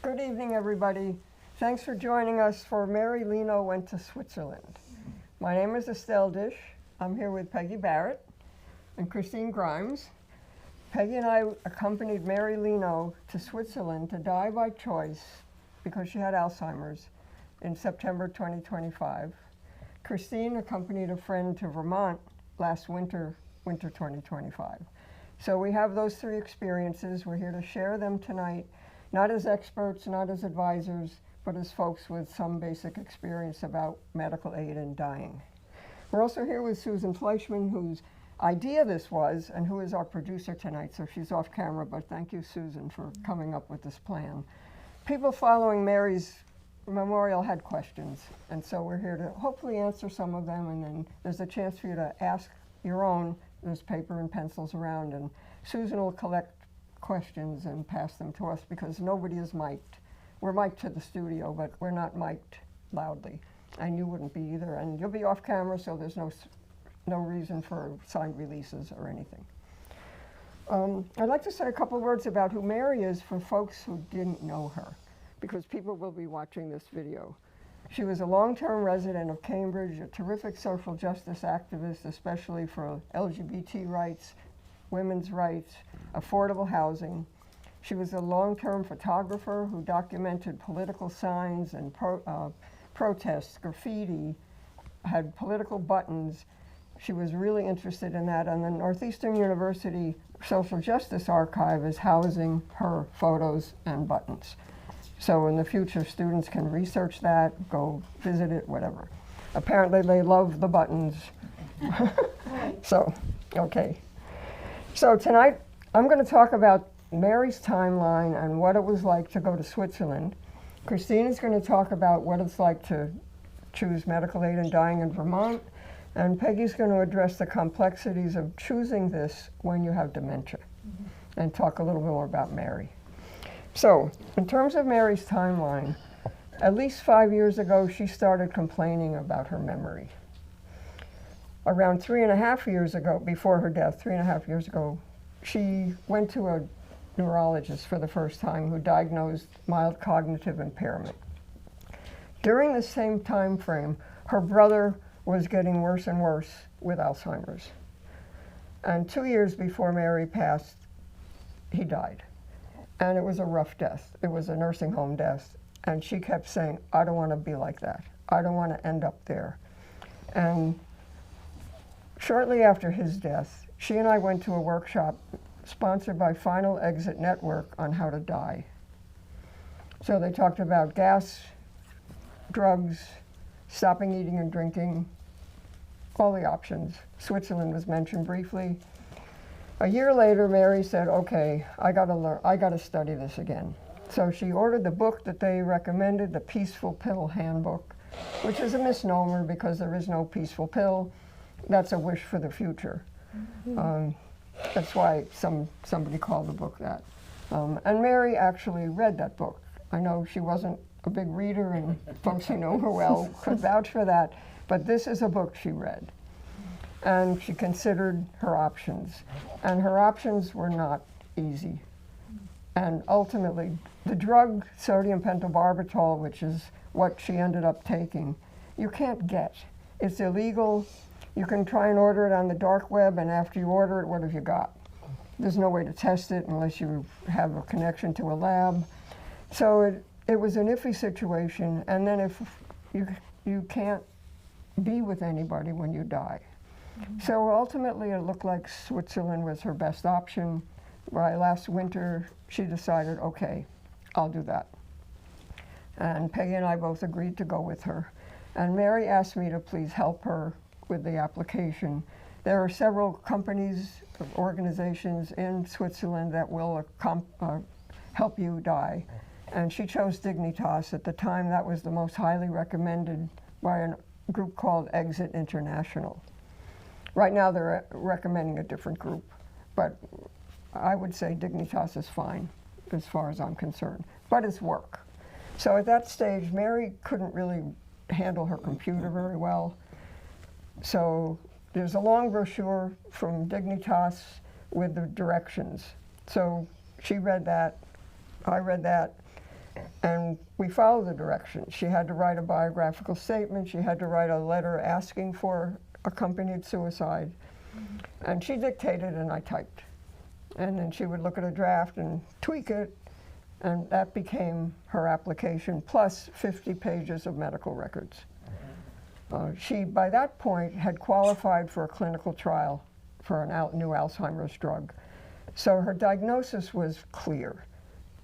Good evening, everybody. Thanks for joining us for Mary Leno Went to Switzerland. My name is Estelle Dish. I'm here with Peggy Barrett and Christine Grimes. Peggy and I accompanied Mary Leno to Switzerland to die by choice because she had Alzheimer's in September 2025. Christine accompanied a friend to Vermont last winter 2025. So we have those three experiences. We're here to share them tonight, not as experts, not as advisors, but as folks with some basic experience about medical aid and dying. We're also here with Susan Fleischman, whose idea this was, and who is our producer tonight, so she's off camera, but thank you, Susan, for coming up with this plan. People following Mary's memorial had questions, and so we're here to hopefully answer some of them, and then there's a chance for you to ask your own. There's paper and pencils around, and Susan will collect questions and pass them to us because nobody is mic'd. We're mic'd to the studio, but we're not mic'd loudly, and you wouldn't be either, and you'll be off camera, so there's no reason for signed releases or anything. I'd like to say a couple words about who Mary is for folks who didn't know her, because people will be watching this video. She was a long-term resident of Cambridge, a terrific social justice activist, especially for LGBT rights, women's rights, affordable housing. She was a long-term photographer who documented political signs and protests, graffiti, had political buttons. She was really interested in that, and the Northeastern University Social Justice Archive is housing her photos and buttons. So in the future, students can research that, go visit it, whatever. Apparently they love the buttons. So, okay. So tonight, I'm going to talk about Mary's timeline and what it was like to go to Switzerland. Christine is going to talk about what it's like to choose medical aid and dying in Vermont. And Peggy's going to address the complexities of choosing this when you have dementia and talk a little bit more about Mary. So, in terms of Mary's timeline, at least 5 years ago, she started complaining about her memory. Around 3.5 years ago, before her death, 3.5 years ago, she went to a neurologist for the first time who diagnosed mild cognitive impairment. During the same time frame, her brother was getting worse and worse with Alzheimer's. And 2 years before Mary passed, he died. And it was a rough death. It was a nursing home death. And she kept saying, I don't want to be like that. I don't want to end up there. And shortly after his death, she and I went to a workshop sponsored by Final Exit Network on how to die. So they talked about gas, drugs, stopping eating and drinking, all the options. Switzerland was mentioned briefly. A year later, Mary said, okay, I gotta study this again. So she ordered the book that they recommended, the Peaceful Pill Handbook, which is a misnomer because there is no peaceful pill. That's a wish for the future. That's why somebody called the book that. And Mary actually read that book. I know she wasn't a big reader, and folks who know her well could vouch for that, but this is a book she read. And she considered her options. And her options were not easy. And ultimately, the drug sodium pentobarbital, which is what she ended up taking, you can't get. It's illegal. You can try and order it on the dark web, and after you order it, what have you got? There's no way to test it unless you have a connection to a lab. So it was an iffy situation, and then if you can't be with anybody when you die. So ultimately, it looked like Switzerland was her best option. By last winter, she decided, okay, I'll do that. And Peggy and I both agreed to go with her. And Mary asked me to please help her with the application. There are several companies, organizations in Switzerland that will help you die. And she chose Dignitas. At the time, that was the most highly recommended by a group called Exit International. Right now, they're recommending a different group, but I would say Dignitas is fine as far as I'm concerned, but it's work. So at that stage, Mary couldn't really handle her computer very well. So there's a long brochure from Dignitas with the directions. So she read that, I read that, And we followed the directions. She had to write a biographical statement. She had to write a letter asking for accompanied suicide. And she dictated and I typed. And then she would look at a draft and tweak it, and that became her application, plus 50 pages of medical records. She, by that point, had qualified for a clinical trial for a new Alzheimer's drug. So her diagnosis was clear.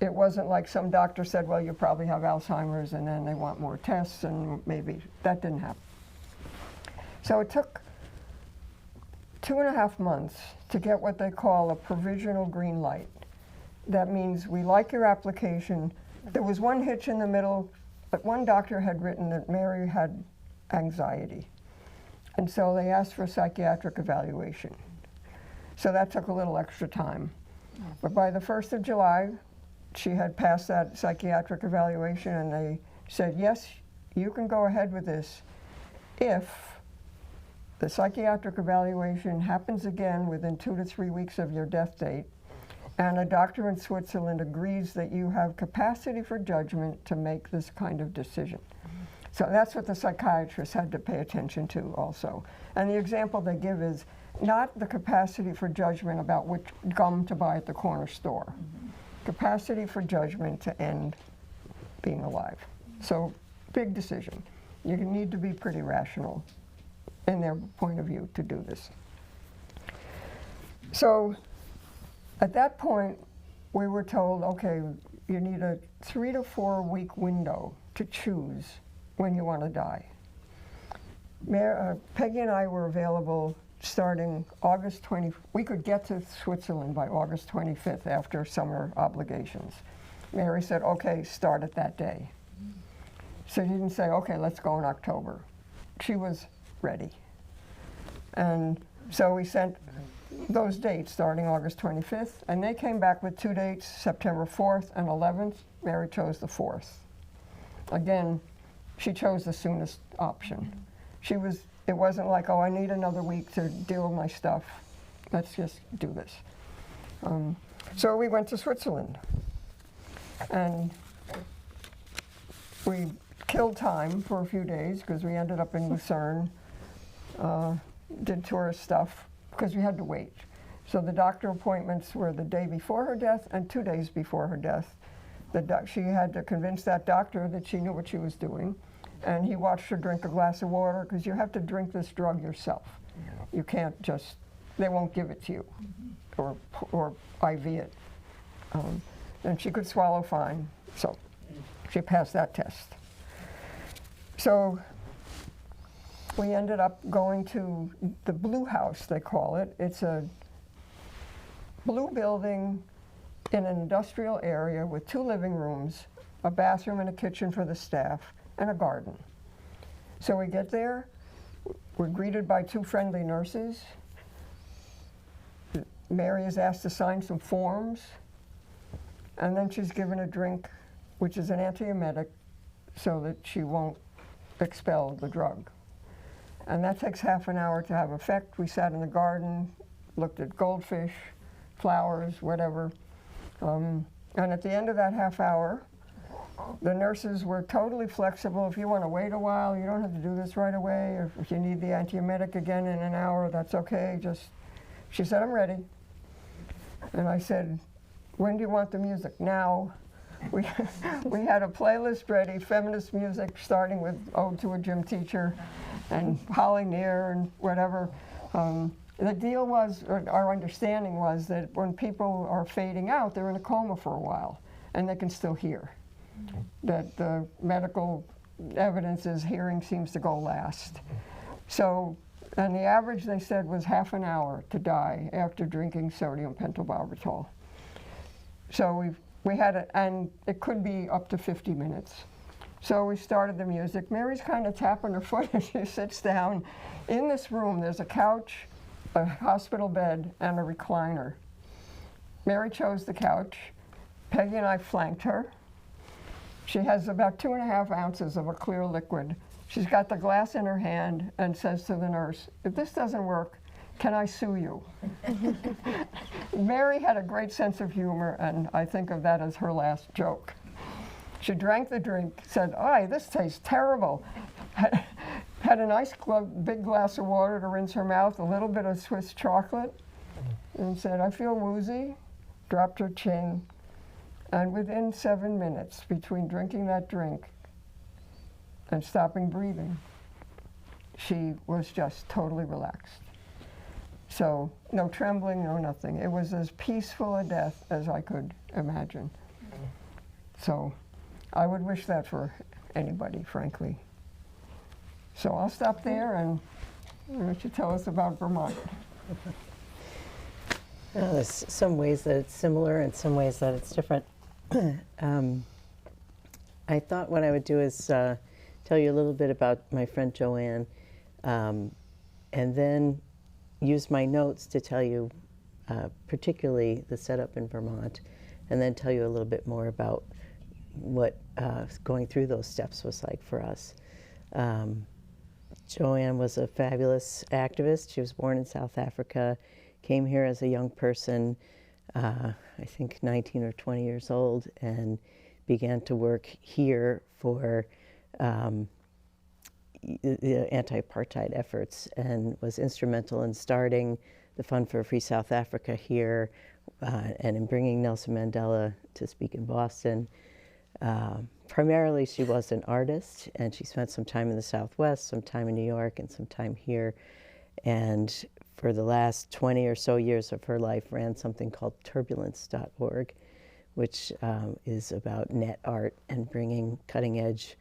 It wasn't like some doctor said, well, you probably have Alzheimer's, and then they want more tests, and maybe that didn't happen. So it took 2.5 months to get what they call a provisional green light. That means we like your application. There was one hitch in the middle, but one doctor had written that Mary had anxiety. And so they asked for a psychiatric evaluation. So that took a little extra time. But by the 1st of July, she had passed that psychiatric evaluation, and they said, yes, you can go ahead with this if the psychiatric evaluation happens again within 2 to 3 weeks of your death date, and a doctor in Switzerland agrees that you have capacity for judgment to make this kind of decision. So that's what the psychiatrist had to pay attention to also. And the example they give is not the capacity for judgment about which gum to buy at the corner store. Capacity for judgment to end being alive. So big decision. You need to be pretty rational in their point of view to do this. So at that point, we were told, okay, you need a 3 to 4 week window to choose when you want to die. Peggy and I were available starting August 20th. We could get to Switzerland by August 25th after summer obligations. Mary said, okay, start it that day. So she didn't say, okay, let's go in October. She was ready. And so we sent those dates starting August 25th, and they came back with 2 dates, September 4th and 11th. Mary chose the 4th. Again, she chose the soonest option. It wasn't like, oh, I need another week to deal with my stuff. Let's just do this. So we went to Switzerland, and we killed time for a few days because we ended up in Lucerne, did tourist stuff because we had to wait. So the doctor appointments were the day before her death and 2 days before her death. She had to convince that doctor that she knew what she was doing, and he watched her drink a glass of water because you have to drink this drug yourself. You can't just, they won't give it to you or IV it. And she could swallow fine, so she passed that test. So we ended up going to the Blue House, they call it. It's a blue building in an industrial area with 2 living rooms, a bathroom and a kitchen for the staff, and a garden. So we get there, we're greeted by 2 friendly nurses. Mary is asked to sign some forms, and then she's given a drink, which is an antiemetic, so that she won't expel the drug. And that takes half an hour to have effect. We sat in the garden, looked at goldfish, flowers, whatever. And at the end of that half hour, the nurses were totally flexible. If you want to wait a while, you don't have to do this right away. If you need the antiemetic again in an hour, that's okay. She said, I'm ready. And I said, when do you want the music? Now. We had a playlist ready, feminist music, starting with Ode to a Gym Teacher and Holly Near and whatever. The deal was, or our understanding was, that when people are fading out, they're in a coma for a while, and they can still hear. That the medical evidence is hearing seems to go last. So, and the average, they said, was half an hour to die after drinking sodium pentobarbital. So we had it, and it could be up to 50 minutes. So we started the music. Mary's kind of tapping her foot as she sits down. In this room, there's a couch, a hospital bed, and a recliner. Mary chose the couch. Peggy and I flanked her. She has about 2.5 ounces of a clear liquid. She's got the glass in her hand and says to the nurse, if this doesn't work, can I sue you? Mary had a great sense of humor, and I think of that as her last joke. She drank the drink, said, "Ay, this tastes terrible." Had a nice big glass of water to rinse her mouth, a little bit of Swiss chocolate, and said, "I feel woozy," dropped her chin. And within 7 minutes, between drinking that drink and stopping breathing, she was just totally relaxed. So no trembling, no nothing. It was as peaceful a death as I could imagine. So I would wish that for anybody, frankly. So I'll stop there and let you tell us about Vermont. There's some ways that it's similar and some ways that it's different. I thought what I would do is tell you a little bit about my friend Joanne, and then use my notes to tell you particularly the setup in Vermont, and then tell you a little bit more about what going through those steps was like for us. Joanne was a fabulous activist. She was born in South Africa, came here as a young person, I think 19 or 20 years old, and began to work here for the anti-apartheid efforts, and was instrumental in starting the Fund for a Free South Africa here, and in bringing Nelson Mandela to speak in Boston. Primarily, she was an artist, and she spent some time in the Southwest, some time in New York, and some time here. And for the last 20 or so years of her life, ran something called turbulence.org, which is about net art and bringing cutting-edge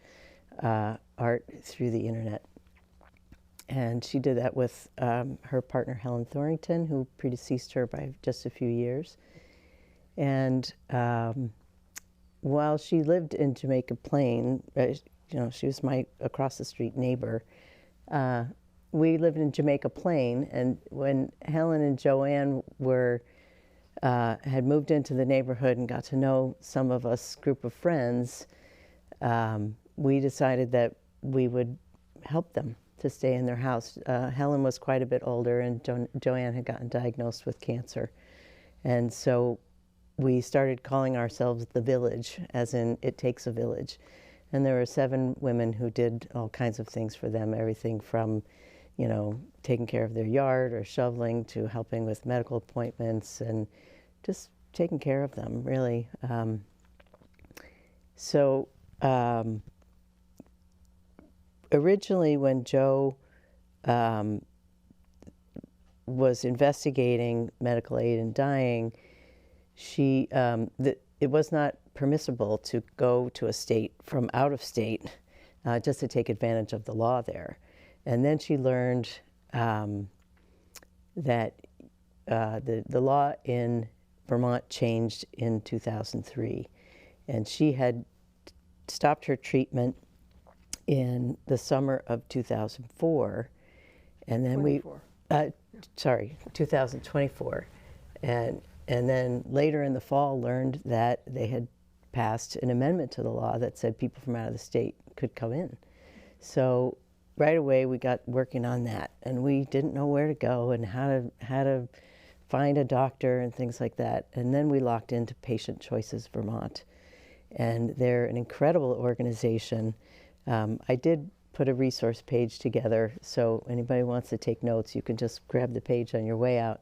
art through the internet. And she did that with her partner, Helen Thorington, who predeceased her by just a few years. And while she lived in Jamaica Plain, she was my across-the-street neighbor, we lived in Jamaica Plain, and when Helen and Joanne had moved into the neighborhood and got to know some of us group of friends, we decided that we would help them to stay in their house. Helen was quite a bit older, and Joanne had gotten diagnosed with cancer. And so we started calling ourselves the Village, as in it takes a village. And there were 7 women who did all kinds of things for them, everything from, taking care of their yard or shoveling to helping with medical appointments and just taking care of them, really. Originally, when Joe was investigating medical aid in dying, it was not permissible to go to a state from out of state just to take advantage of the law there. And then she learned that the law in Vermont changed in 2003. And she had stopped her treatment in the summer of 2004. And then 2024. And then later in the fall learned that they had passed an amendment to the law that said people from out of the state could come in. So right away we got working on that, and we didn't know where to go and how to find a doctor and things like that. And then we locked into Patient Choices Vermont, and they're an incredible organization. I did put a resource page together, so anybody wants to take notes, you can just grab the page on your way out.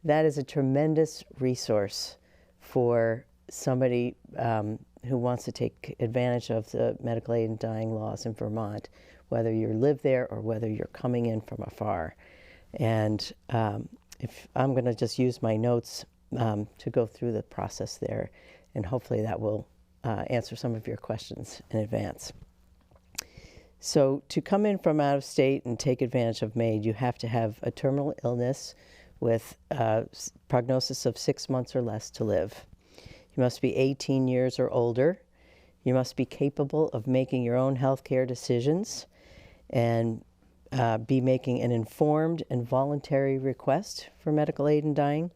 That is a tremendous resource for somebody who wants to take advantage of the medical aid in dying laws in Vermont, whether you live there or whether you're coming in from afar. And if I'm going to just use my notes to go through the process there, and hopefully that will answer some of your questions in advance. So to come in from out of state and take advantage of MAID, you have to have a terminal illness with prognosis of 6 months or less to live. You must be 18 years or older. You must be capable of making your own healthcare decisions and be making an informed and voluntary request for medical aid in dying.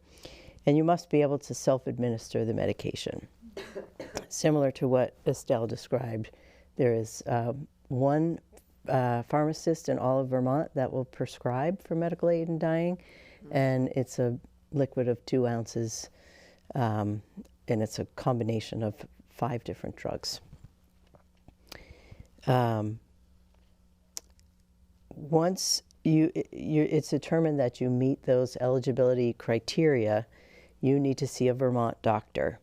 And you must be able to self-administer the medication. Similar to what Estelle described, there is one pharmacist in all of Vermont that will prescribe for medical aid in dying, and it's a liquid of 2 ounces, and it's a combination of 5 different drugs. once it's determined that you meet those eligibility criteria, you need to see a Vermont doctor.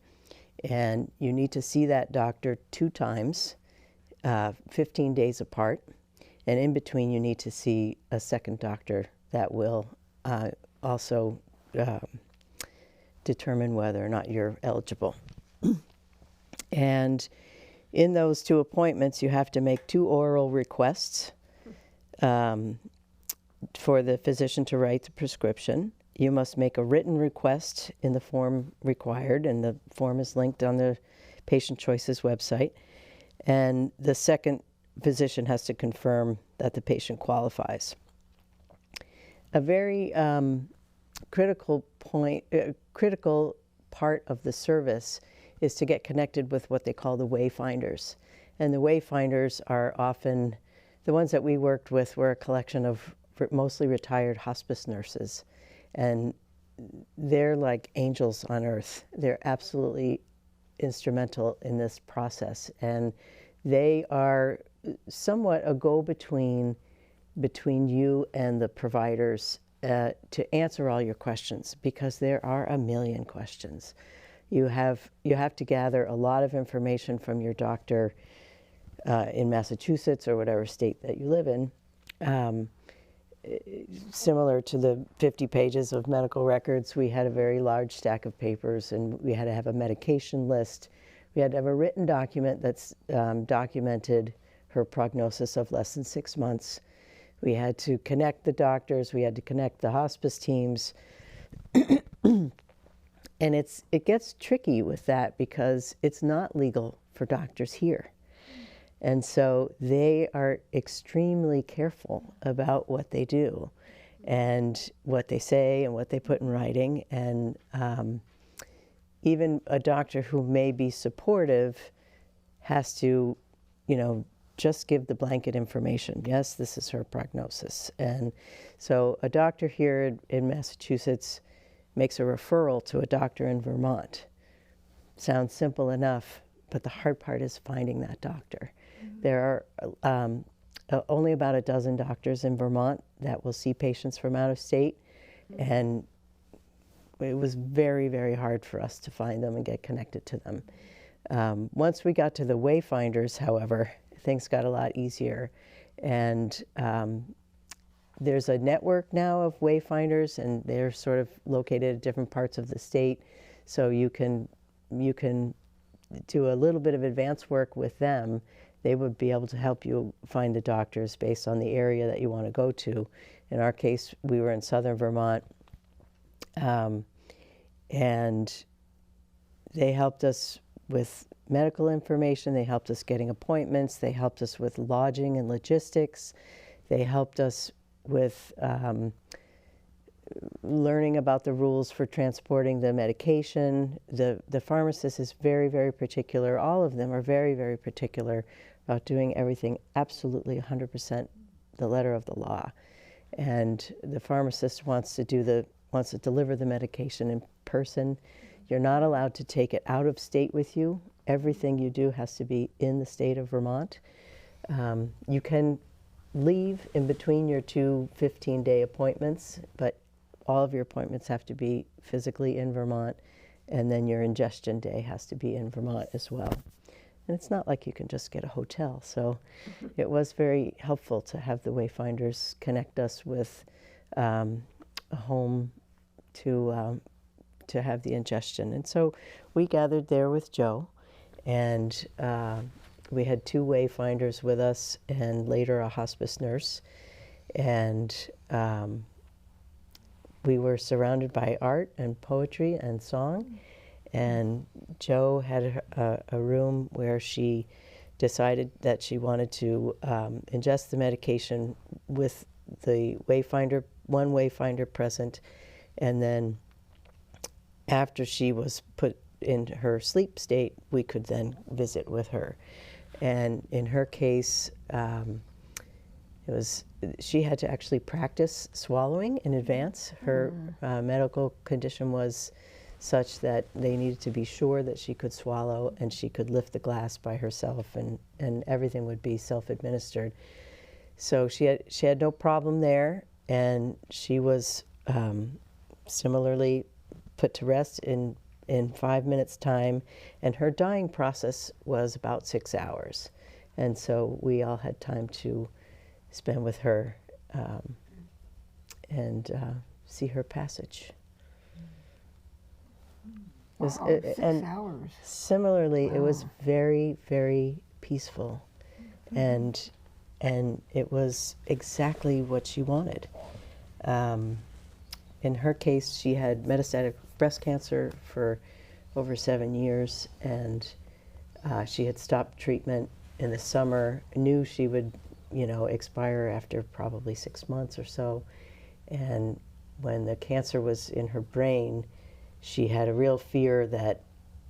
And you need to see that doctor 2 times, 15 days apart. And in between, you need to see a second doctor that will also determine whether or not you're eligible. And in those 2 appointments, you have to make 2 oral requests for the physician to write the prescription. You must make a written request in the form required, and the form is linked on the Patient Choices website. And the second physician has to confirm that the patient qualifies. A very critical part of the service is to get connected with what they call the wayfinders. And the wayfinders are often, the ones that we worked with were a collection of mostly retired hospice nurses. And they're like angels on earth. They're absolutely instrumental in this process. And they are somewhat a go-between between you and the providers to answer all your questions, because there are a million questions. You have to gather a lot of information from your doctor in Massachusetts or whatever state that you live in. Similar to the 50 pages of medical records, we had a very large stack of papers, and we had to have a medication list. We had to have a written document that's documented her prognosis of less than 6 months. We had to connect the doctors. We had to connect the hospice teams. And it gets tricky with that because it's not legal for doctors here. And so they are extremely careful about what they do and what they say and what they put in writing. And even a doctor who may be supportive has to, just give the blanket information. Yes, this is her prognosis. And so a doctor here in Massachusetts makes a referral to a doctor in Vermont. Sounds simple enough, but the hard part is finding that doctor. There are only about a dozen doctors in Vermont that will see patients from out of state, and it was very, very hard for us to find them and get connected to them. Once we got to the wayfinders, however, things got a lot easier. And there's a network now of wayfinders, and they're sort of located at different parts of the state. So you can do a little bit of advanced work with them. They would be able to help you find the doctors based on the area that you want to go to. In our case, we were in southern Vermont, and they helped us with medical information. They helped us getting appointments. They helped us with lodging and logistics. They helped us with learning about the rules for transporting the medication. The pharmacist is very, very particular. All of them are very, very particular about doing everything absolutely 100% the letter of the law. And the pharmacist wants to deliver the medication in person. You're not allowed to take it out of state with you. Everything you do has to be in the state of Vermont. You can leave in between your 2 15-day appointments, but all of your appointments have to be physically in Vermont, and then your ingestion day has to be in Vermont as well. And it's not like you can just get a hotel, so it was very helpful to have the wayfinders connect us with a home to have the ingestion. And so we gathered there with Joe, and we had 2 wayfinders with us, and later a hospice nurse. And we were surrounded by art and poetry and song. And Joe had a room where she decided that she wanted to ingest the medication with the one wayfinder present. And then after she was put in her sleep state, we could then visit with her. And in her case, she had to actually practice swallowing in advance. Her medical condition was such that they needed to be sure that she could swallow and she could lift the glass by herself, and everything would be self-administered. So she had no problem there, and she was similarly put to rest in 5 minutes time, and her dying process was about 6 hours. And so we all had time to spend with her and see her passage. Wow, It was, 6 hours. Similarly, Wow. it was very, very peaceful, and it was exactly what she wanted. In her case, she had metastatic breast cancer for over 7 years, and she had stopped treatment in the summer, knew she would, expire after probably 6 months or so. And when the cancer was in her brain, she had a real fear that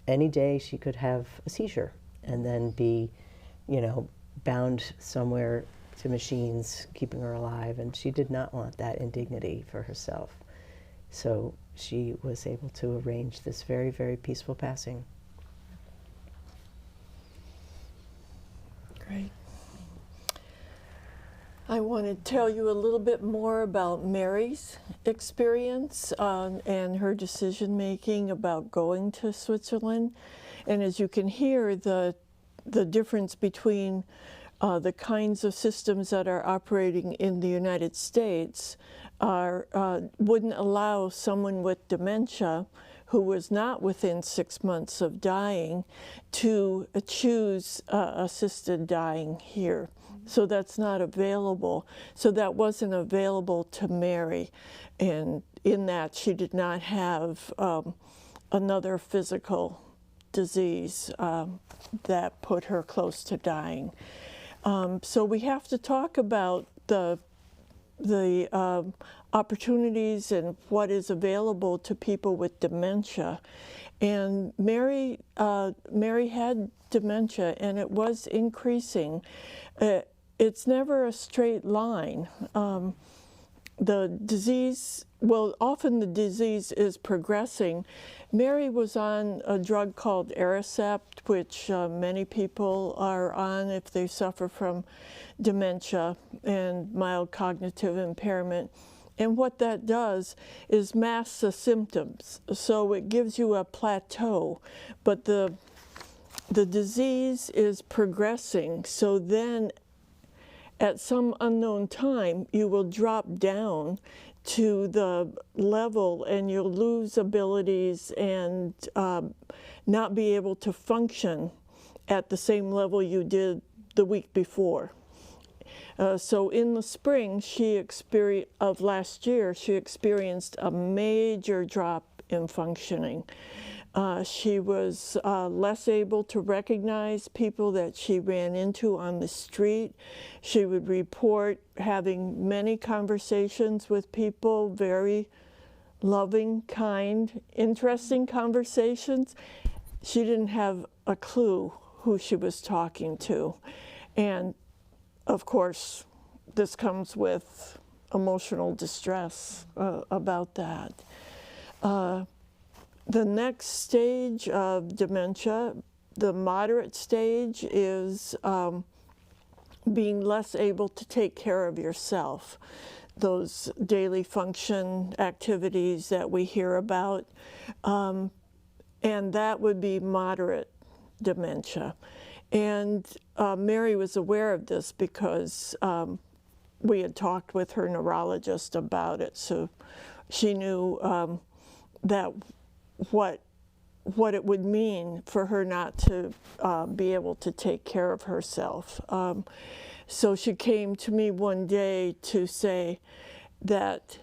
any day she could have a seizure and then be, bound somewhere to machines keeping her alive, and she did not want that indignity for herself. So she was able to arrange this very, very peaceful passing. Great. I want to tell you a little bit more about Mary's experience and her decision making about going to Switzerland. And as you can hear, the difference between the kinds of systems that are operating in the United States wouldn't allow someone with dementia who was not within 6 months of dying to choose assisted dying here. So that's not available. So that wasn't available to Mary. And in that, she did not have another physical disease that put her close to dying. So we have to talk about the opportunities and what is available to people with dementia. And Mary had dementia, and it was increasing. It's never a straight line. The disease, often the disease is progressing. Mary was on a drug called Aricept, which many people are on if they suffer from dementia and mild cognitive impairment. And what that does is mask the symptoms. So it gives you a plateau, but the disease is progressing. So then at some unknown time, you will drop down to the level and you'll lose abilities and not be able to function at the same level you did the week before. So in the spring of last year, she experienced a major drop in functioning. She was less able to recognize people that she ran into on the street. She would report having many conversations with people, very loving, kind, interesting conversations. She didn't have a clue who she was talking to. And of course, this comes with emotional distress about that. The next stage of dementia, the moderate stage, is being less able to take care of yourself. Those daily function activities that we hear about, and that would be moderate dementia. And Mary was aware of this because we had talked with her neurologist about it, so she knew that what it would mean for her not to be able to take care of herself. So she came to me one day to say that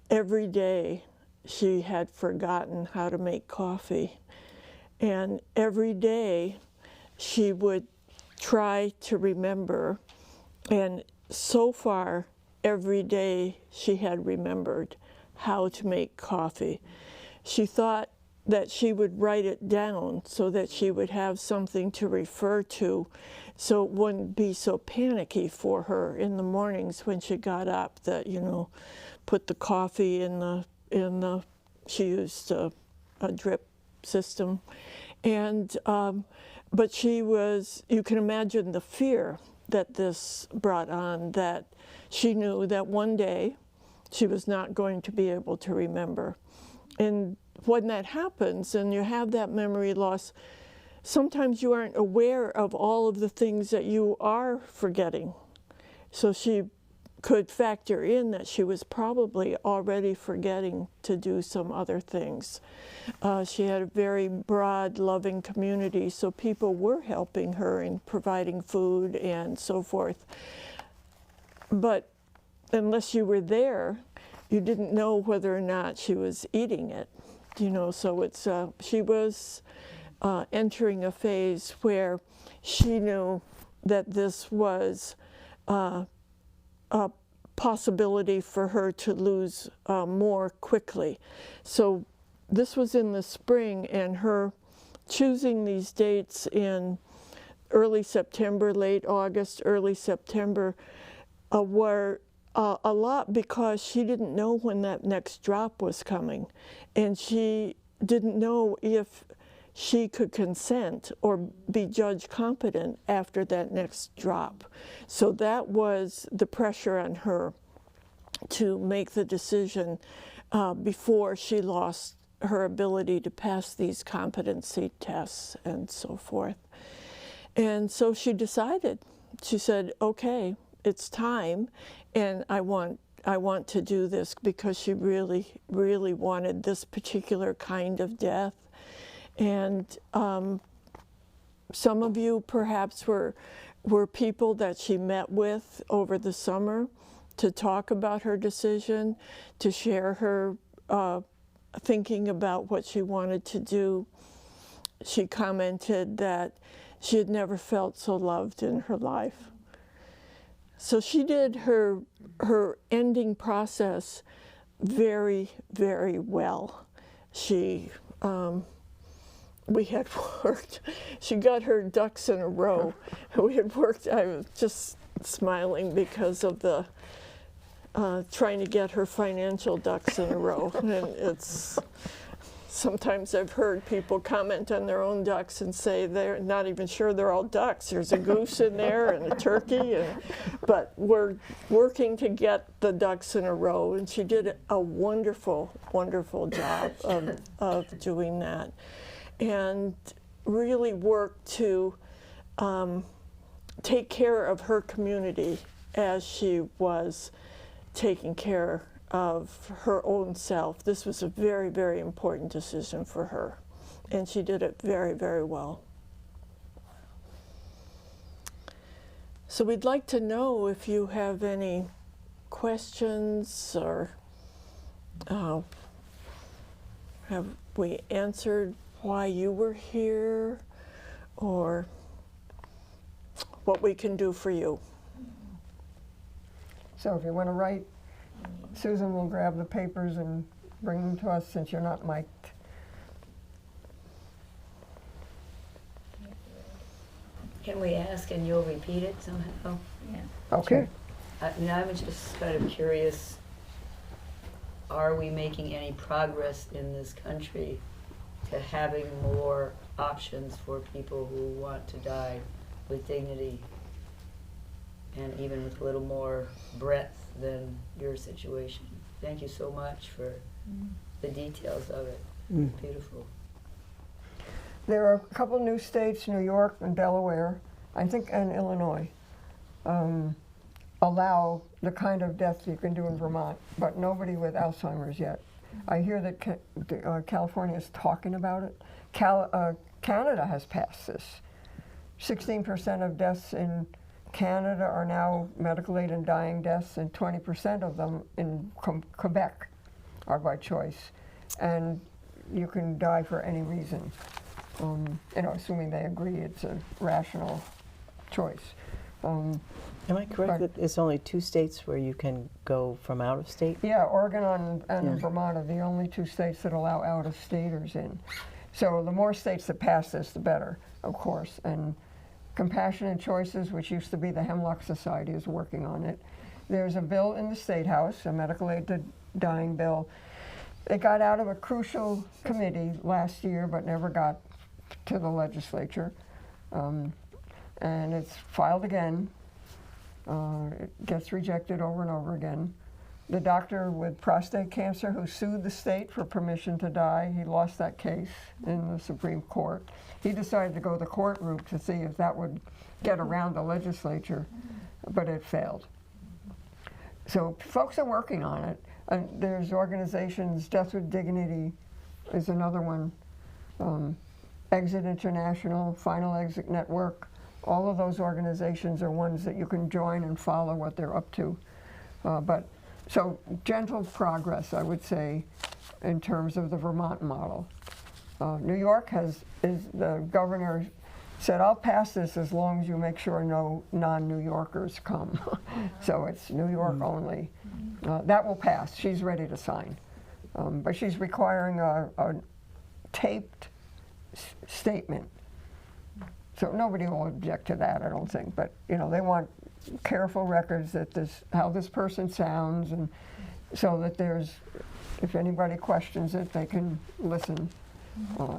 every day she had forgotten how to make coffee. And every day she would try to remember, and so far every day she had remembered how to make coffee. She thought that she would write it down so that she would have something to refer to, so it wouldn't be so panicky for her in the mornings when she got up, that, put the coffee in the she used a drip system. And, but she was, you can imagine the fear that this brought on, that she knew that one day she was not going to be able to remember. And when that happens and you have that memory loss, sometimes you aren't aware of all of the things that you are forgetting. So she could factor in that she was probably already forgetting to do some other things. She had a very broad, loving community, so people were helping her and providing food and so forth. But unless you were there, you didn't know whether or not she was eating it. You know, so it's she was entering a phase where she knew that this was a possibility for her to lose more quickly. So this was in the spring, and her choosing these dates in early September, late August, early September were a lot because she didn't know when that next drop was coming, and she didn't know if she could consent or be judged competent after that next drop. So that was the pressure on her to make the decision before she lost her ability to pass these competency tests and so forth. And so she decided, she said, okay, it's time, and I want to do this, because she really, really wanted this particular kind of death. And some of you perhaps were people that she met with over the summer to talk about her decision, to share her thinking about what she wanted to do. She commented that she had never felt so loved in her life. So she did her ending process very, very well. She we had worked, she got her ducks in a row. We had worked, I was just smiling because of the trying to get her financial ducks in a row. And it's, sometimes I've heard people comment on their own ducks and say they're not even sure they're all ducks. There's a goose in there and a turkey, but we're working to get the ducks in a row. And she did a wonderful, wonderful job of doing that, and really worked to take care of her community as she was taking care of her own self. This was a very, very important decision for her, and she did it very, very well. So we'd like to know if you have any questions, or have we answered why you were here, or what we can do for you. So if you want to write, Susan will grab the papers and bring them to us, since you're not mic'd. Can we ask and you'll repeat it somehow? Yeah. Okay. I mean, I'm just kind of curious, are we making any progress in this country to having more options for people who want to die with dignity, and even with a little more breadth than your situation? Thank you so much for the details of it. Beautiful. There are a couple new states, New York and Delaware, I think, and Illinois, allow the kind of death you can do in Vermont, but nobody with Alzheimer's yet. I hear that California is talking about it. Canada has passed this. 16% of deaths in Canada are now medical aid and dying deaths, and 20% of them in Quebec are by choice. And you can die for any reason, assuming they agree it's a rational choice. Am I correct that it's only 2 states where you can go from out of state? Yeah, Oregon and Vermont are the only 2 states that allow out-of-staters in. So the more states that pass this, the better, of course. And Compassionate Choices, which used to be the Hemlock Society, is working on it. There's a bill in the State House, a medical aid to dying bill, They got out of a crucial committee last year, but never got to the legislature. And it's filed again. It gets rejected over and over again. The doctor with prostate cancer who sued the state for permission to die, he lost that case in the Supreme Court. He decided to go the court route to see if that would get around the legislature, but it failed. So folks are working on it. There's organizations, Death with Dignity is another one, Exit International, Final Exit Network. All of those organizations are ones that you can join and follow what they're up to. So gentle progress, I would say, in terms of the Vermont model. New York the governor said, I'll pass this as long as you make sure no non-New Yorkers come. So it's New York only. That will pass. She's ready to sign. But she's requiring a taped statement. So nobody will object to that, I don't think. But they want careful records that how this person sounds, and so that if anybody questions it, they can listen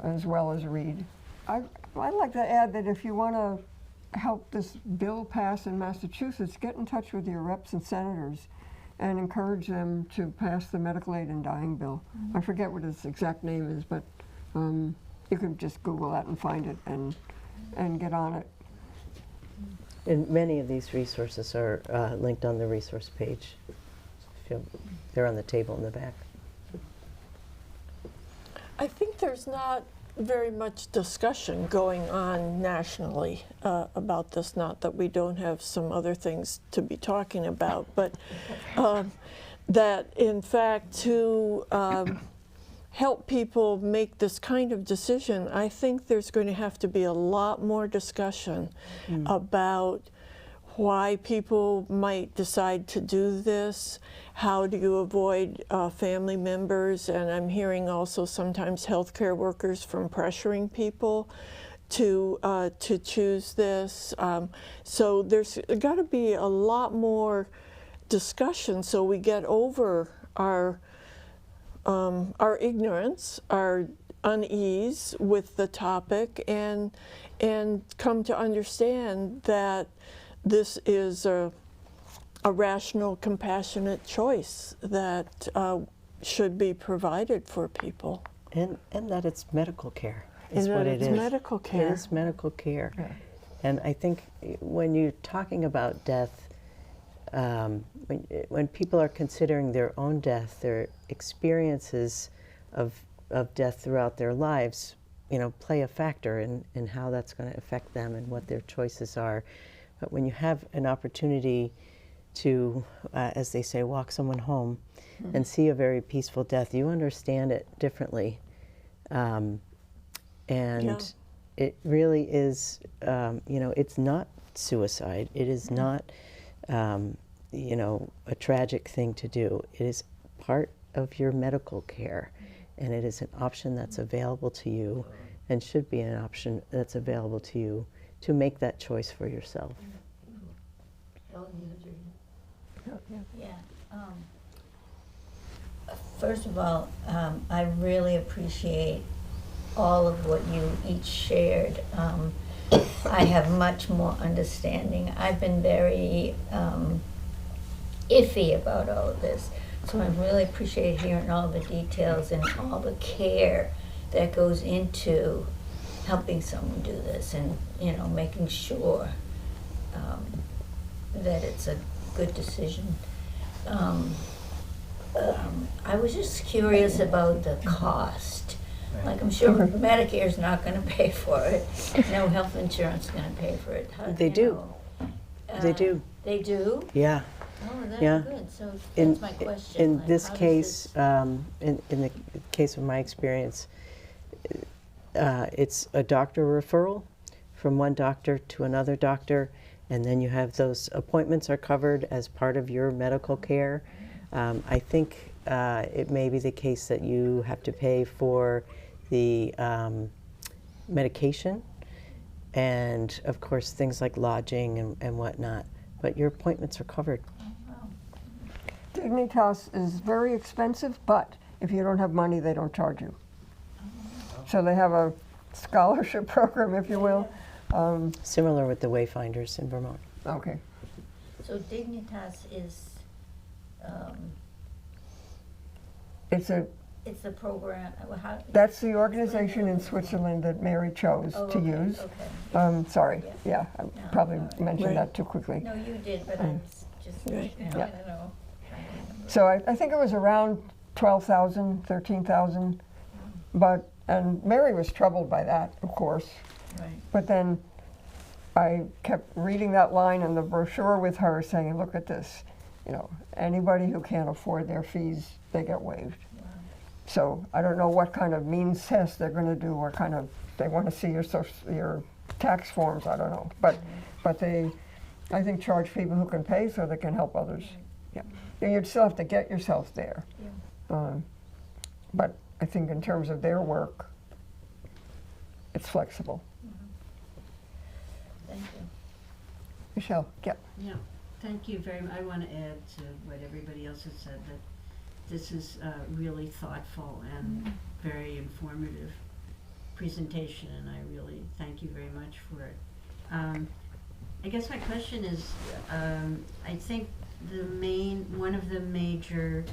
as well as read. I'd like to add that if you want to help this bill pass in Massachusetts, get in touch with your reps and senators and encourage them to pass the medical aid in dying bill. I forget what its exact name is, but you can just Google that and find it and get on it. And many of these resources are linked on the resource page. They're on the table in the back. I think there's not very much discussion going on nationally about this. Not that we don't have some other things to be talking about, but that in fact to help people make this kind of decision, I think there's going to have to be a lot more discussion about why people might decide to do this, how do you avoid family members, and I'm hearing also sometimes healthcare workers from pressuring people to choose this. So there's got to be a lot more discussion so we get over our ignorance, our unease with the topic, and come to understand that this is a rational, compassionate choice that should be provided for people. And that it's medical care. Is And what that it it's is. medical care. It is medical care. Yeah. And I think when you're talking about death, when people are considering their own death, their experiences of death throughout their lives, play a factor in how that's going to affect them and what their choices are. But when you have an opportunity to, as they say, walk someone home and see a very peaceful death, you understand it differently. It really is, it's not suicide. It is not, a tragic thing to do. It is part of your medical care, and it is an option that's available to you and should be an option that's available to you to make that choice for yourself. Yeah. First of all, I really appreciate all of what you each shared. I have much more understanding. I've been very iffy about all of this, so I really appreciate hearing all the details and all the care that goes into helping someone do this, and making sure that it's a good decision. I was just curious about the cost. Like, I'm sure Medicare's not going to pay for it. No health insurance is going to pay for it. They do. They do. They do? Yeah. Oh, that's Yeah. good. So In, that's my question. in Like, this how does case, this- in the case of my experience, it's a doctor referral from one doctor to another doctor, and then you have those appointments are covered as part of your medical care. I think it may be the case that you have to pay for the medication and, of course, things like lodging and whatnot, but your appointments are covered. Dignitas is very expensive, but if you don't have money, they don't charge you. So they have a scholarship program, if you will. Similar with the Wayfinders in Vermont. Okay. So Dignitas is, It's a program, how? that's the organization in Switzerland that Mary chose Oh, to okay, use. Okay. Sorry, Yeah. I No, probably all right. mentioned Right. that too quickly. No, you did, but I was just, Right. I Yeah. don't know. Trying to remember. So I think it was around 12,000, 13,000. And Mary was troubled by that, of course. Right. But then I kept reading that line in the brochure with her saying, look at this, anybody who can't afford their fees, they get waived. Wow. So I don't know what kind of means test they're going to do, or they want to see your tax forms, I don't know. But they, I think, charge people who can pay so they can help others. Yeah. And you'd still have to get yourself there. Yeah. But I think in terms of their work, it's flexible. Thank you. Michelle, yeah. Yeah, thank you very much. I want to add to what everybody else has said, that this is a really thoughtful and very informative presentation, and I really thank you very much for it. I guess my question is, I think one of the major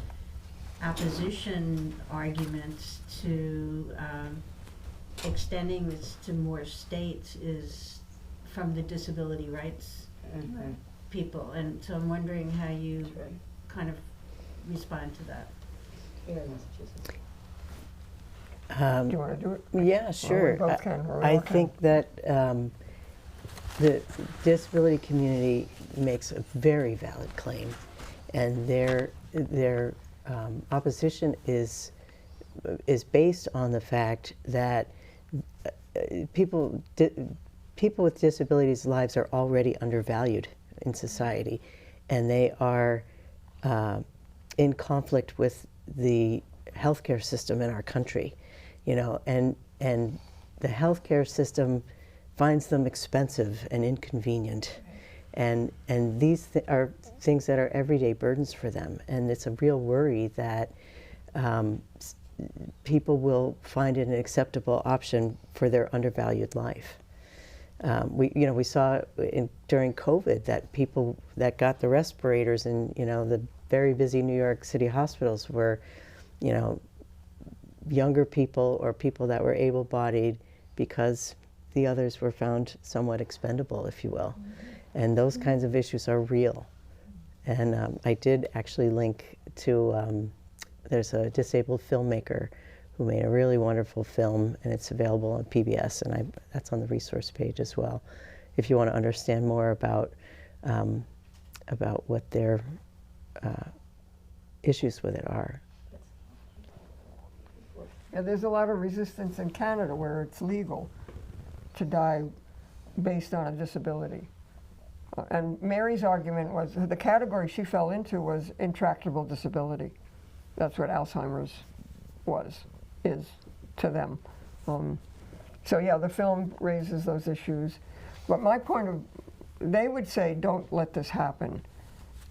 opposition arguments to extending this to more states is from the disability rights people, and so I'm wondering how you That's right. kind of respond to that. Here in Massachusetts. Do you want to do it? Yeah, sure. Well, we both can, or we I all can. think that the disability community makes a very valid claim, and their opposition is based on the fact that people with disabilities' lives are already undervalued in society, and they are in conflict with the healthcare system in our country, and the healthcare system finds them expensive and inconvenient, and these are things that are everyday burdens for them, and it's a real worry that people will find it an acceptable option for their undervalued life. We saw during COVID that people that got the respirators in the very busy New York City hospitals were, younger people or people that were able-bodied, because the others were found somewhat expendable, if you will. And those kinds of issues are real. And I did actually link to, there's a disabled filmmaker who made a really wonderful film, and it's available on PBS, and that's on the resource page as well, if you want to understand more about what their issues with it are. Yeah, there's a lot of resistance in Canada where it's legal to die based on a disability. And Mary's argument was, the category she fell into was intractable disability. That's what Alzheimer's is to them. So yeah, the film raises those issues. But my point of, they would say, don't let this happen.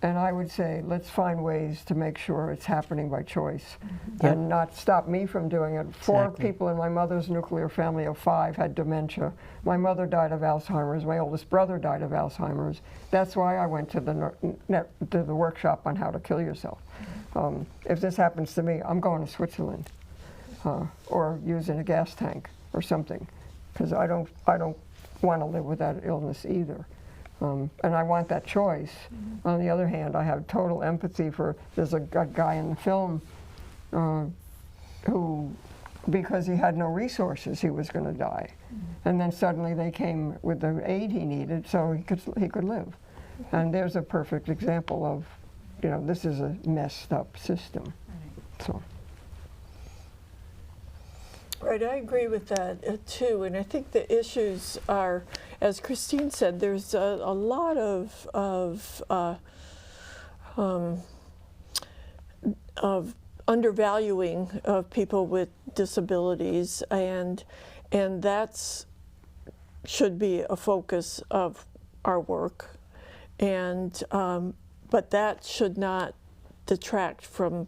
And I would say, let's find ways to make sure it's happening by choice and not stop me from doing it. Four Exactly. people in my mother's nuclear family of 5 had dementia. My mother died of Alzheimer's. My oldest brother died of Alzheimer's. That's why I went to the workshop on how to kill yourself. If this happens to me, I'm going to Switzerland or using a gas tank or something, because I don't want to live with that illness either. And I want that choice. On the other hand, I have total empathy for, there's a guy in the film who, because he had no resources, he was going to die. And then suddenly they came with the aid he needed so he could live. And there's a perfect example of, this is a messed up system. So. Right, I agree with that too, and I think the issues are, as Christine said, there's a lot of undervaluing of people with disabilities, and that's should be a focus of our work, and but that should not detract from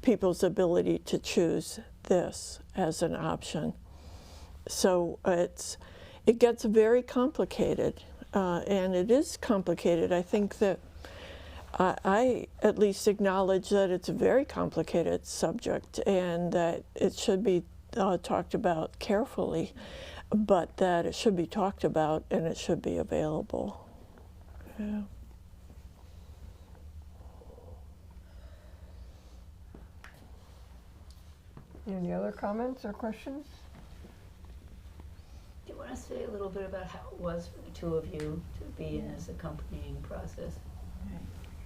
people's ability to choose this as an option. So it gets very complicated, and it is complicated. I think that I at least acknowledge that it's a very complicated subject and that it should be talked about carefully, but that it should be talked about and it should be available. Yeah. Any other comments or questions? Do you want to say a little bit about how it was for the two of you to be in this accompanying process?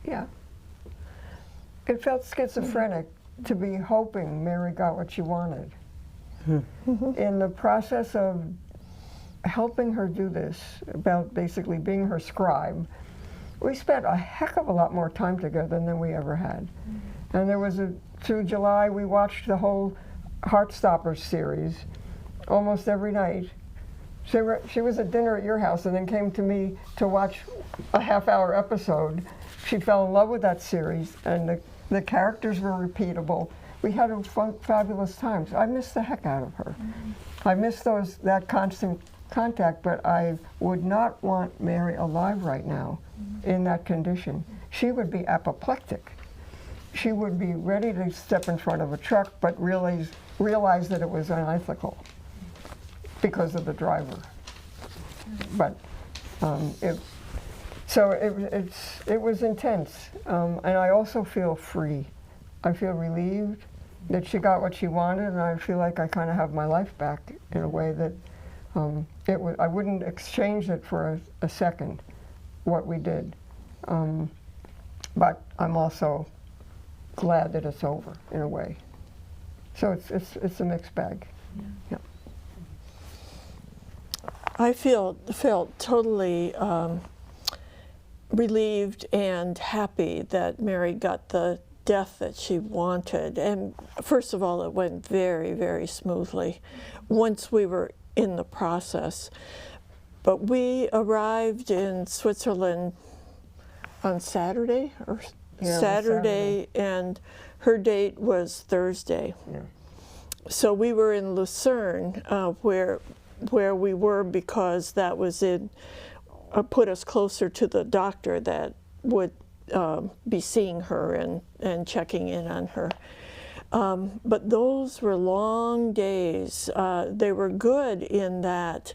Yeah. It felt schizophrenic to be hoping Mary got what she wanted. In the process of helping her do this, about basically being her scribe, we spent a heck of a lot more time together than we ever had. And there was through July, we watched the whole Heartstoppers series almost every night. She was at dinner at your house and then came to me to watch a half-hour episode. She fell in love with that series, and the characters were repeatable. We had fabulous times. I missed the heck out of her. I miss that constant contact, but I would not want Mary alive right now in that condition. She would be apoplectic. She would be ready to step in front of a truck, but realize that it was unethical because of the driver. But it was intense, and I also feel free. I feel relieved that she got what she wanted, and I feel like I kind of have my life back in a way that I wouldn't exchange it for a second, what we did. But I'm also glad that it's over in a way. So it's a mixed bag. Yeah. I felt totally relieved and happy that Mary got the death that she wanted. And first of all, it went very, very smoothly once we were in the process. But we arrived in Switzerland on Saturday, Saturday, and her date was Thursday. Yeah. So we were in Lucerne, where we were because that was put us closer to the doctor that would be seeing her and checking in on her. But those were long days. They were good in that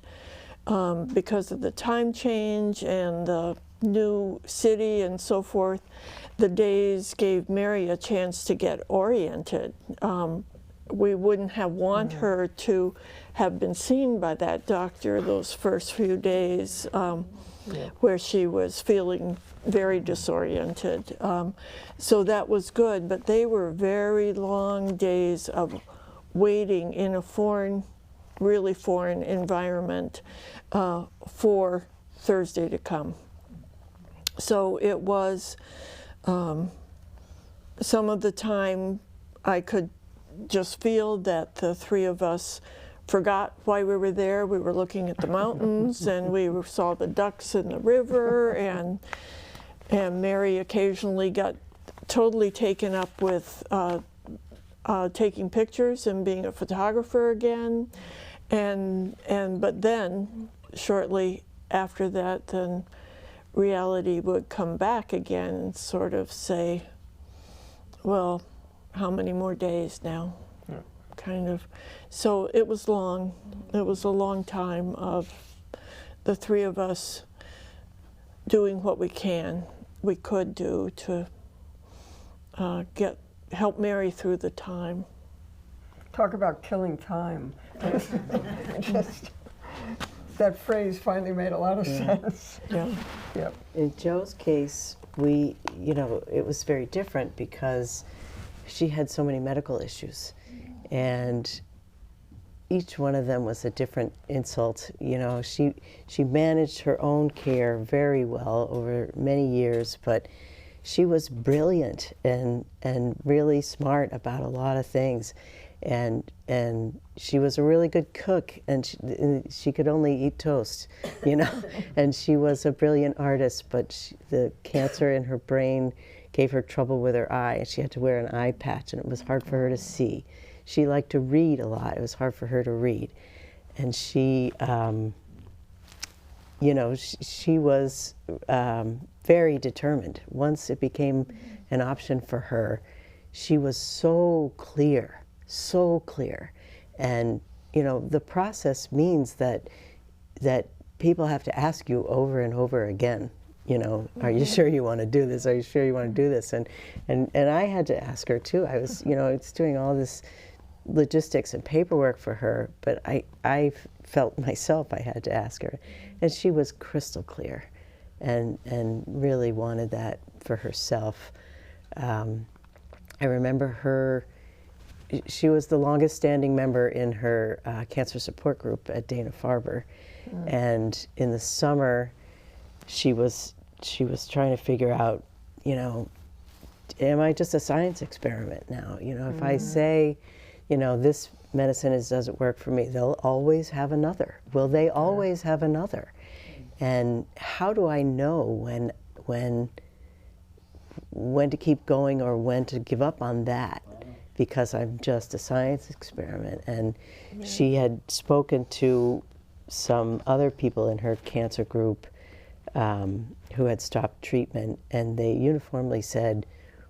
because of the time change and the new city and so forth, the days gave Mary a chance to get oriented. We wouldn't have want her to have been seen by that doctor those first few days where she was feeling very disoriented. So that was good, but they were very long days of waiting in a really foreign environment for Thursday to come. So it was, some of the time I could just feel that the three of us forgot why we were there. We were looking at the mountains and we saw the ducks in the river, and Mary occasionally got totally taken up with taking pictures and being a photographer again. But then shortly after that, then reality would come back again and sort of say, well, how many more days now? Yeah. Kind of. So it was long. It was a long time of the three of us doing what we could do to help Mary through the time. Talk about killing time. Just that phrase finally made a lot of sense. Yeah. Yep. In Joe's case, it was very different because she had so many medical issues, and each one of them was a different insult. She managed her own care very well over many years, but she was brilliant and really smart about a lot of things, and she was a really good cook, and she could only eat toast, and she was a brilliant artist, but the cancer in her brain gave her trouble with her eye, and she had to wear an eye patch, and it was hard for her to see. She liked to read a lot. It was hard for her to read. And she, you know, she was very determined. Once it became an option for her, she was so clear. And, you know, the process means that people have to ask you over and over again, you know, are you sure you want to do this? Are you sure you want to do this? And I had to ask her too. I was, you know, it's doing all this logistics and paperwork for her, but I felt myself I had to ask her. And she was crystal clear and really wanted that for herself. I remember her, she was the longest standing member in her cancer support group at Dana-Farber. And in the summer, she was trying to figure out, you know, am I just a science experiment now? You know, if I say, you know, this medicine doesn't work for me, they'll always have another. Will they always have another? And how do I know when to keep going or when to give up on that? Because I'm just a science experiment. And she had spoken to some other people in her cancer group who had stopped treatment, and they uniformly said,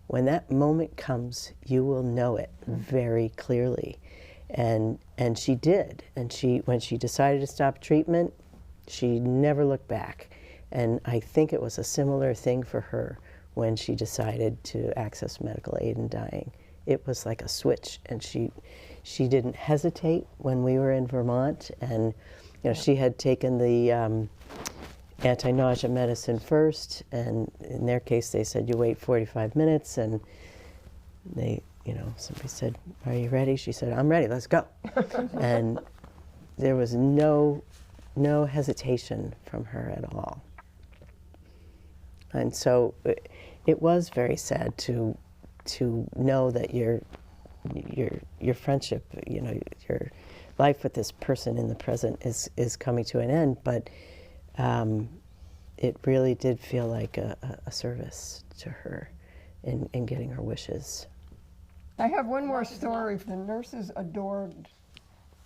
when that moment comes, you will know it very clearly. And she did. And when she decided to stop treatment, she never looked back. And I think it was a similar thing for her when she decided to access medical aid in dying. It was like a switch, and she didn't hesitate when we were in Vermont. And you know, she had taken the anti-nausea medicine first, and in their case they said you wait 45 minutes, and they, you know, somebody said, are you ready? She said, I'm ready, let's go. And there was no hesitation from her at all. And so it was very sad to know that your friendship, you know, your life with this person in the present is coming to an end, but it really did feel like a service to her in getting her wishes. I have one more story. The nurses adored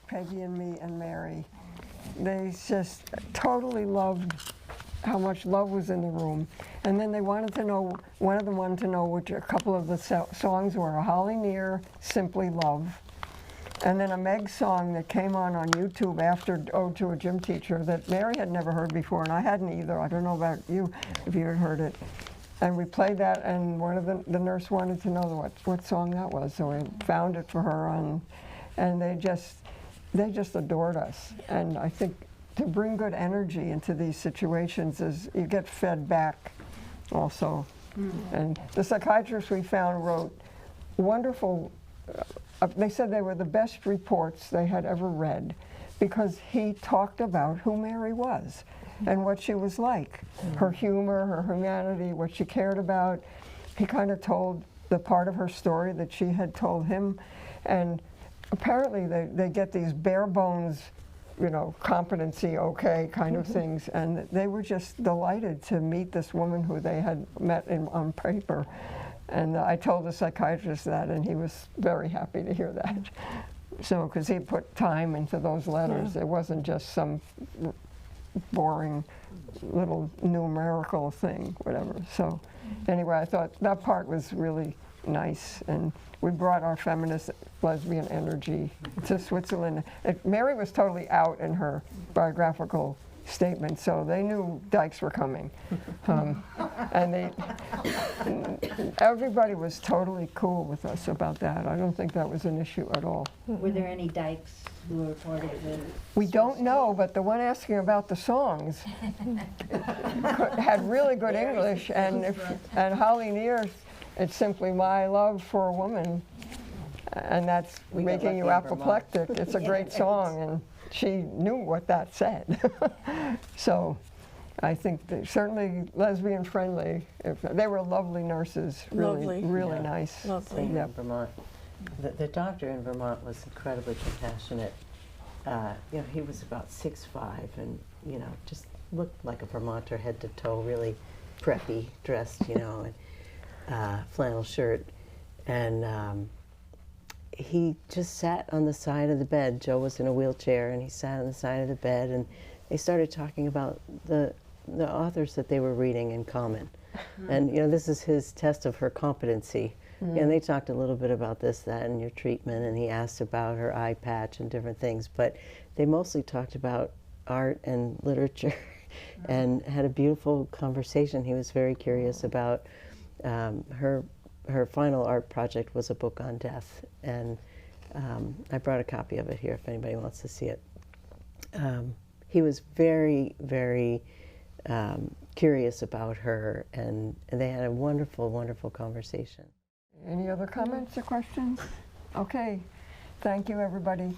Peggy and me and Mary. They just totally loved how much love was in the room. And then they wanted to know, one of them wanted to know which a couple of the songs were, Holly Near, Simply Love, and then a Meg song that came on YouTube after Ode to a Gym Teacher that Mary had never heard before, and I hadn't either. I don't know about you, if you had heard it. And we played that, and one of the nurse wanted to know what song that was, so we found it for her, and they just adored us. And I think to bring good energy into these situations is you get fed back also. And the psychiatrists we found wrote wonderful, they said they were the best reports they had ever read because he talked about who Mary was and what she was like, her humor, her humanity, what she cared about. He kind of told the part of her story that she had told him, and apparently they get these bare bones, you know, competency, okay, kind of things, and they were just delighted to meet this woman who they had met on paper. And I told the psychiatrist that, and he was very happy to hear that. So, because he put time into those letters. It wasn't just some boring little numerical thing, whatever. So, anyway, I thought that part was really nice, and we brought our feminist lesbian energy to Switzerland. Mary was totally out in her biographical statement, so they knew dykes were coming. And everybody was totally cool with us about that. I don't think that was an issue at all. Were there any dykes who were part of the... We don't know, but the one asking about the songs had really good English, and Holly Near, it's simply my love for a woman, and that's making you apoplectic. It's a great song, and she knew what that said. So I think certainly lesbian friendly. They were lovely nurses, really, really nice. Lovely. In Vermont. The doctor in Vermont was incredibly compassionate. You know, he was about 6'5", and you know, just looked like a Vermonter head to toe, really preppy dressed, you know. flannel shirt, and he just sat on the side of the bed. Joe was in a wheelchair, and he sat on the side of the bed, and they started talking about the authors that they were reading in common. And this is his test of her competency. And they talked a little bit about this, that, and your treatment, and he asked about her eye patch and different things, but they mostly talked about art and literature and had a beautiful conversation. He was very curious about her final art project was a book on death, and I brought a copy of it here if anybody wants to see it. He was very, very curious about her, and they had a wonderful, wonderful conversation. Any other comments or questions? Okay, thank you, everybody.